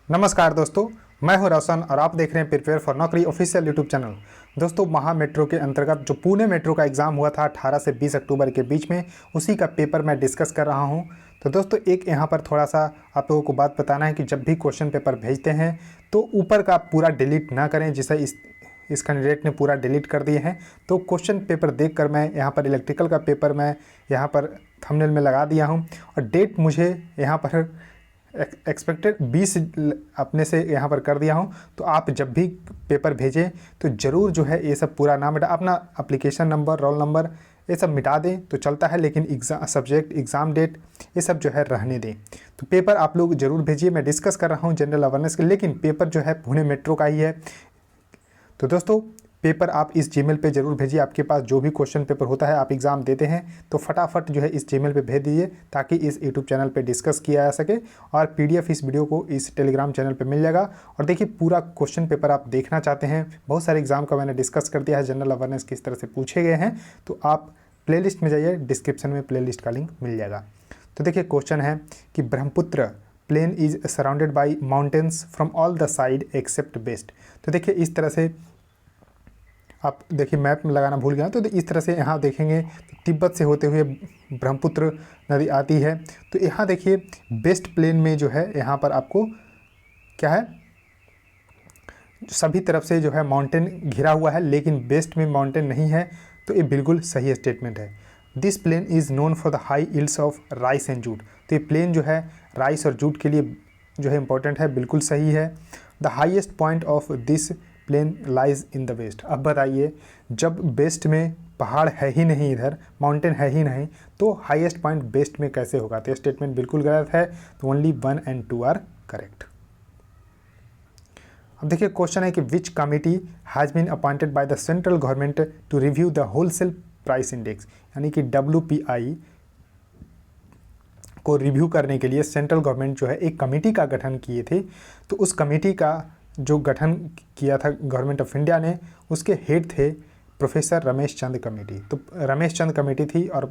नमस्कार दोस्तों, मैं हूं रोशन और आप देख रहे हैं प्रिपेयर फॉर नौकरी ऑफिशियल यूट्यूब चैनल। दोस्तों, महा मेट्रो के अंतर्गत जो पुणे मेट्रो का एग्ज़ाम हुआ था 18 से 20 अक्टूबर के बीच में, उसी का पेपर मैं डिस्कस कर रहा हूं। तो दोस्तों, एक यहाँ पर थोड़ा सा आप लोगों को बात बताना है कि जब भी क्वेश्चन पेपर भेजते हैं तो ऊपर का पूरा डिलीट ना करें, जिसे इस कैंडिडेट ने पूरा डिलीट कर दिए हैं। तो क्वेश्चन पेपर देखकर मैं यहाँ पर इलेक्ट्रिकल का पेपर मैं यहाँ पर थंबनेल में लगा दिया हूँ और डेट मुझे यहाँ पर एक्सपेक्टेड 20 अपने से यहाँ पर कर दिया हूँ। तो आप जब भी पेपर भेजें तो ज़रूर जो है ये सब पूरा नाम मिटा, अपना एप्लीकेशन नंबर, रोल नंबर ये सब मिटा दें तो चलता है, लेकिन एग्ज़ाम सब्जेक्ट, एग्ज़ाम डेट ये सब जो है रहने दें। तो पेपर आप लोग ज़रूर भेजिए। मैं डिस्कस कर रहा हूँ जनरल अवेयरनेस के, लेकिन पेपर जो है पुणे मेट्रो का ही है। तो दोस्तों, पेपर आप इस जीमेल पे ज़रूर भेजिए। आपके पास जो भी क्वेश्चन पेपर होता है, आप एग्ज़ाम देते हैं तो फटाफट जो है इस जीमेल पे भेज दीजिए, ताकि इस यूट्यूब चैनल पे डिस्कस किया जा सके। और पीडीएफ इस वीडियो को इस टेलीग्राम चैनल पे मिल जाएगा। और देखिए, पूरा क्वेश्चन पेपर आप देखना चाहते हैं, बहुत सारे एग्जाम का मैंने डिस्कस कर दिया है, जनरल अवेयरनेस किस तरह से पूछे गए हैं। तो आप प्लेलिस्ट में जाइए, डिस्क्रिप्शन में प्लेलिस्ट का लिंक मिल जाएगा। तो देखिए, क्वेश्चन है कि Brahmaputra plain is surrounded by mountains from all the side except west. तो देखिए, इस तरह से आप देखिए, मैप में लगाना भूल गया तो इस तरह से यहाँ देखेंगे तो तिब्बत से होते हुए ब्रह्मपुत्र नदी आती है। तो यहाँ देखिए, वेस्ट प्लेन में जो है यहाँ पर आपको क्या है, सभी तरफ से जो है माउंटेन घिरा हुआ है, लेकिन वेस्ट में माउंटेन नहीं है। तो ये बिल्कुल सही स्टेटमेंट है। This plain is known for the high yields of rice and jute. तो ये प्लेन जो है राइस और जूट के लिए जो है इम्पोर्टेंट है, बिल्कुल सही है। The highest point of this plain lies in the west. अब बताइए, जब वेस्ट में पहाड़ है ही नहीं, इधर माउंटेन है ही नहीं, तो हाईएस्ट पॉइंट वेस्ट में कैसे होगा? तो स्टेटमेंट बिल्कुल गलत है। तो ओनली 1 and 2 आर करेक्ट। अब देखिए, क्वेश्चन है कि which committee has been appointed by the central government to review the wholesale price index, यानी कि WPI को रिव्यू करने के लिए सेंट्रल गवर्नमेंट जो है एक कमेटी का गठन किए थे। तो उस कमेटी का जो गठन किया था गवर्नमेंट ऑफ इंडिया ने, उसके हेड थे प्रोफेसर रमेश चंद कमेटी। तो रमेश चंद कमेटी थी और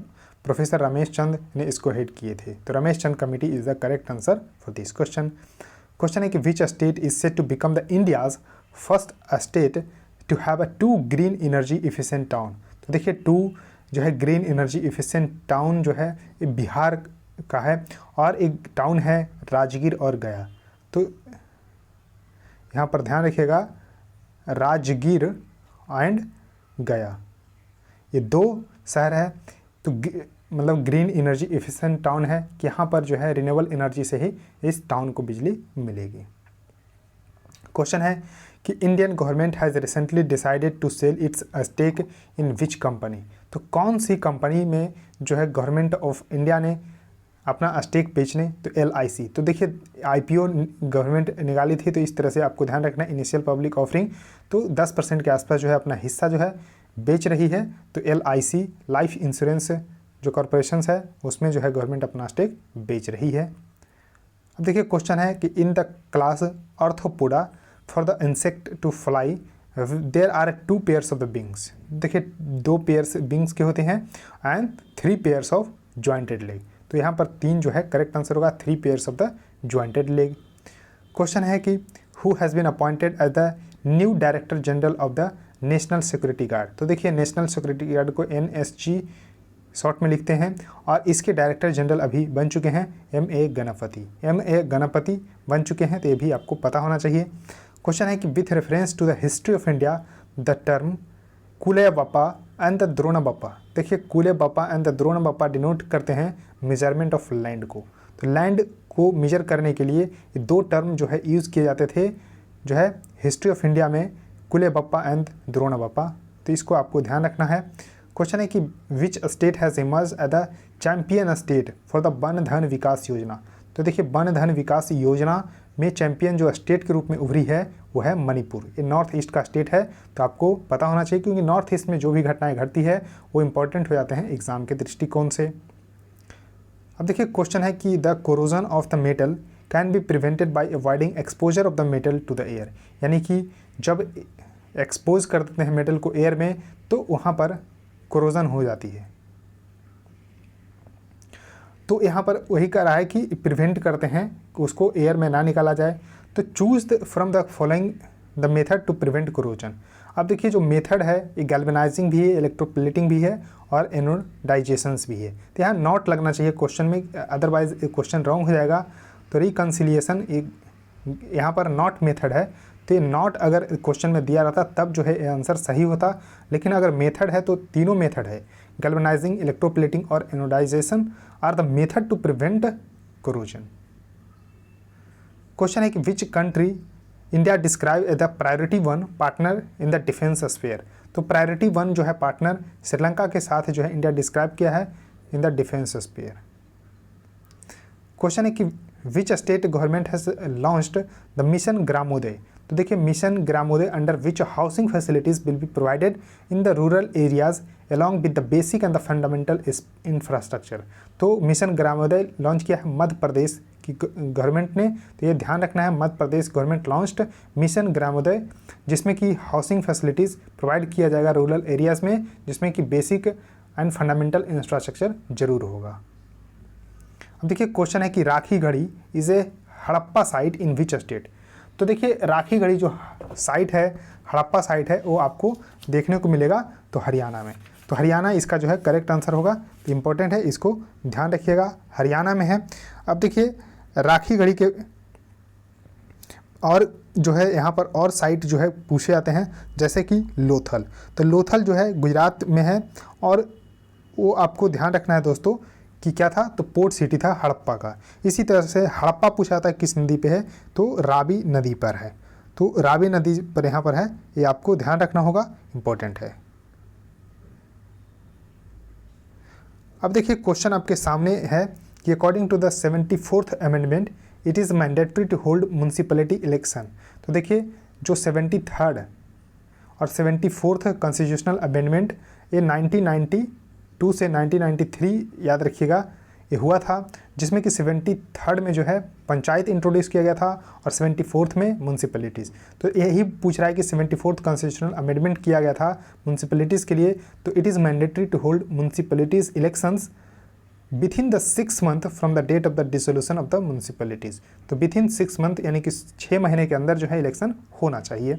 प्रोफेसर रमेश चंद ने इसको हेड किए थे। तो Ramesh Chand committee is the correct answer for this question. Question है कि which state is set to become the India's first state to have a 2 green energy efficient town. तो देखिए, 2 जो है ग्रीन एनर्जी इफिशिएंट टाउन जो है ये बिहार का है, और एक टाउन है राजगीर और गया। तो यहाँ पर ध्यान रखिएगा, राजगीर एंड गया, ये 2 शहर है। तो मतलब ग्रीन एनर्जी एफिशिएंट टाउन है कि यहाँ पर जो है रिन्यूएबल एनर्जी से ही इस टाउन को बिजली मिलेगी। क्वेश्चन है कि Indian government has recently decided to sell its stake in which company. तो कौन सी कंपनी में जो है गवर्नमेंट ऑफ इंडिया ने अपना स्टेक बेचने? तो LIC। तो देखिए, IPO गवर्नमेंट निकाली थी, तो इस तरह से आपको ध्यान रखना है। इनिशियल पब्लिक ऑफरिंग तो 10% के आसपास जो है अपना हिस्सा जो है बेच रही है। तो LIC लाइफ इंश्योरेंस जो कॉरपोरेशंस है, उसमें जो है गवर्नमेंट अपना स्टेक बेच रही है। अब देखिए, क्वेश्चन है कि in the class Arthropoda for the insect to fly there are 2 pairs of the wings. देखिए, 2 पेयर्स विंग्स के होते हैं and 3 pairs of jointed leg. तो यहाँ पर 3 जो है करेक्ट आंसर होगा, 3 pairs of the jointed leg. Question है कि who has been appointed as the new director general of the National Security Guard. तो देखिए, नेशनल सिक्योरिटी गार्ड को NSG शॉर्ट में लिखते हैं, और इसके डायरेक्टर जनरल अभी बन चुके हैं MA गणपति। MA गणपति बन चुके हैं, तो ये भी आपको पता होना चाहिए। क्वेश्चन है कि with reference to the history of India the term kulyavapa and the dronavapa. देखिए, kulyavapa and the dronavapa denote करते हैं मेजरमेंट ऑफ लैंड को। तो लैंड को मेजर करने के लिए ये 2 टर्म जो है यूज़ किए जाते थे जो है हिस्ट्री ऑफ इंडिया में, कुले बप्पा एंड द्रोण बप्पा। तो इसको आपको ध्यान रखना है। क्वेश्चन है कि which state has emerge as the champion state for the Van Dhan Vikas योजना। तो देखिए, वन धन विकास योजना में चैंपियन जो स्टेट के रूप में उभरी है वो है मणिपुर। ये नॉर्थ ईस्ट का स्टेट है, तो आपको पता होना चाहिए, क्योंकि नॉर्थ ईस्ट में जो भी घटनाएं घटती है वो इंपॉर्टेंट हो जाते हैं एग्जाम के दृष्टिकोण से। अब देखिए, क्वेश्चन है कि the corrosion of the metal can be prevented by avoiding exposure of the metal to the air. यानी कि जब एक्सपोज कर देते हैं मेटल को एयर में, तो वहाँ पर कोरोजन हो जाती है। तो यहाँ पर वही कह रहा है कि प्रिवेंट करते हैं कि उसको एयर में ना निकाला जाए। तो choose from the following the method to prevent corrosion. अब देखिए जो मेथड है ये गैल्वेनाइजिंग भी है, इलेक्ट्रोप्लेटिंग भी है और एनोडाइजेशंस भी है। तो यहाँ नॉट लगना चाहिए क्वेश्चन में, अदरवाइज क्वेश्चन रॉन्ग हो जाएगा। तो रिकन्सिलिएशन यहाँ पर नॉट मेथड है, तो ये नॉट अगर क्वेश्चन में दिया रहता तब जो है आंसर सही होता, लेकिन अगर मेथड है तो तीनों मेथड है, गैल्वेनाइजिंग, इलेक्ट्रोप्लेटिंग और anodisation are the method to prevent corrosion. Question है कि which country India describe as the priority 1 partner in the defence sphere. तो प्रायोरिटी 1 जो है पार्टनर श्रीलंका के साथ जो है इंडिया डिस्क्राइब किया है in the defence sphere. Question है कि which state government has launched the mission Gramoday. तो देखिए mission Gramoday under which housing facilities will be provided in the rural areas along with the basic and the fundamental infrastructure. तो mission Gramoday launch किया है मध्य प्रदेश की government ने। तो ये ध्यान रखना है, Madhya Pradesh government launched mission ग्रामोदय, जिसमें कि हाउसिंग फैसिलिटीज़ प्रोवाइड किया जाएगा रूरल एरियाज़ में, जिसमें कि बेसिक एंड फंडामेंटल इंफ्रास्ट्रक्चर जरूर होगा। अब देखिए क्वेश्चन है कि Rakhi Garhi is a Harappa site in which state. तो देखिए राखी गढ़ी जो साइट है, हड़प्पा साइट है, वो आपको देखने को मिलेगा तो हरियाणा में। तो हरियाणा इसका जो है करेक्ट आंसर होगा। तो इम्पोर्टेंट है, इसको ध्यान रखिएगा, हरियाणा में है। अब देखिए राखी गढ़ी के और जो है यहाँ पर और साइट जो है पूछे जाते हैं, जैसे कि लोथल। तो लोथल जो है गुजरात में है, और वो आपको ध्यान रखना है दोस्तों कि क्या था, तो पोर्ट सिटी था हड़प्पा का। इसी तरह से हड़प्पा पूछा जाता है किस नदी पे है, तो रावी नदी पर है। तो रावी नदी पर यहाँ पर है, ये आपको ध्यान रखना होगा, इम्पोर्टेंट है। अब देखिए क्वेश्चन आपके सामने है कि according to the 74th amendment it is mandatory to hold municipality election. तो देखिए जो 73rd और 74th कॉन्स्टिट्यूशनल अमेंडमेंट ये 1992 से 1993 याद रखिएगा ये हुआ था, जिसमें कि 73rd में जो है पंचायत इंट्रोड्यूस किया गया था और 74th में म्यूनसिपैलिटीज़। तो यही पूछ रहा है कि 74th कॉन्स्टिट्यूशनल अमेंडमेंट किया गया था म्यूनसिपैलिटीज़ के लिए, तो it is mandatory to hold municipalities elections within the 6 month from the date of the dissolution of the municipalities. तो विथिन 6 मंथ यानी कि 6 महीने के अंदर जो है इलेक्शन होना चाहिए।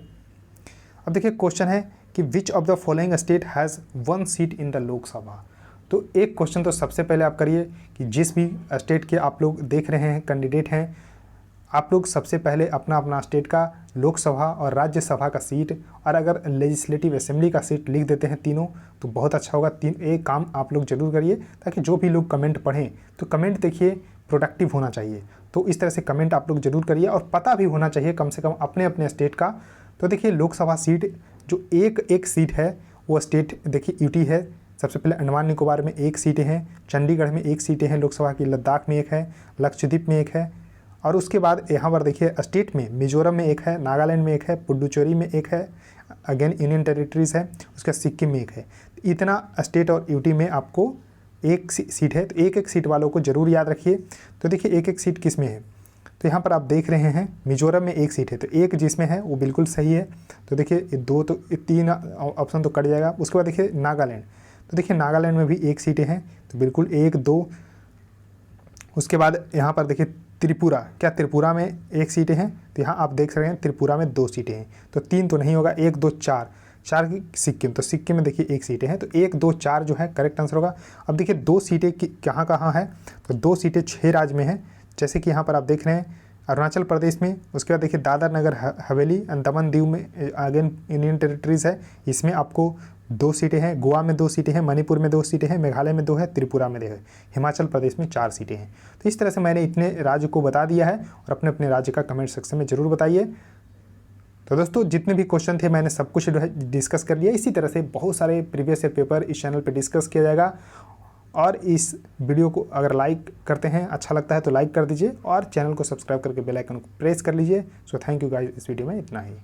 अब देखिए क्वेश्चन है कि which of the following state has 1 seat in the Lok Sabha. तो एक क्वेश्चन तो सबसे पहले आप करिए कि जिस भी स्टेट के आप लोग देख रहे हैं कैंडिडेट हैं, आप लोग सबसे पहले अपना अपना स्टेट का लोकसभा और राज्यसभा का सीट, और अगर लेजिस्लेटिव असेंबली का सीट लिख देते हैं तीनों तो बहुत अच्छा होगा। एक काम आप लोग जरूर करिए, ताकि जो भी लोग कमेंट पढ़ें तो कमेंट देखिए प्रोडक्टिव होना चाहिए। तो इस तरह से कमेंट आप लोग जरूर करिए, और पता भी होना चाहिए कम से कम अपने अपने स्टेट का। तो देखिए लोकसभा सीट जो एक सीट है वो स्टेट देखिए यूटी है। सबसे पहले अंडमान निकोबार में 1 सीटें हैं, चंडीगढ़ में 1 सीटें हैं लोकसभा की, लद्दाख में 1 है, लक्षद्वीप में 1 है, और उसके बाद यहाँ पर देखिए स्टेट में मिजोरम में 1 है, नागालैंड में 1 है, पुडुचेरी में 1 है, अगेन यूनियन टेरिटरीज़ है, उसका सिक्किम में 1 है। इतना स्टेट और यूटी में आपको 1 सीट है। तो एक सीट वालों को ज़रूर याद रखिए। तो देखिए एक सीट किस में है, तो यहाँ पर आप देख रहे हैं मिजोरम में 1 सीट है, तो 1 जिसमें है वो बिल्कुल सही है। तो देखिए 2 तो 3 ऑप्शन तो कट जाएगा। उसके बाद देखिए नागालैंड, तो देखिए नागालैंड में भी 1 सीटें हैं, तो बिल्कुल 1, 2। उसके बाद यहाँ पर देखिए त्रिपुरा, क्या त्रिपुरा में 1 सीटें हैं, तो यहाँ आप देख रहे हैं त्रिपुरा में 2 सीटें हैं, तो 3 तो नहीं होगा, 1, 2, 4 की सिक्किम, तो सिक्किम में देखिए 1 सीटें हैं, तो 1, 2, 4 जो है करेक्ट आंसर होगा। अब देखिए 2 सीटें कहाँ कहाँ हैं, तो 2 सीटें 6 राज्य में हैं, जैसे कि यहाँ पर आप देख रहे हैं अरुणाचल प्रदेश में। उसके बाद देखिए दादर नगर हवेली एंड दमन दीव में अगेन यूनियन टेरिटरीज़ है, इसमें आपको 2 सीटें हैं। गोवा में 2 सीटें हैं, मणिपुर में 2 सीटें हैं, मेघालय में 2 है, त्रिपुरा में 2 है, हिमाचल प्रदेश में 4 सीटें हैं। तो इस तरह से मैंने इतने राज्य को बता दिया है, और अपने अपने राज्य का कमेंट सेक्शन में ज़रूर बताइए। तो दोस्तों जितने भी क्वेश्चन थे मैंने सब कुछ डिस्कस कर लिया। इसी तरह से बहुत सारे प्रीवियस ईयर पेपर इस चैनल पर डिस्कस किया जाएगा, और इस वीडियो को अगर लाइक करते हैं, अच्छा लगता है तो लाइक कर दीजिए, और चैनल को सब्सक्राइब करके बेल आइकन को प्रेस कर लीजिए। सो थैंक यू गाइस, इस वीडियो में इतना ही।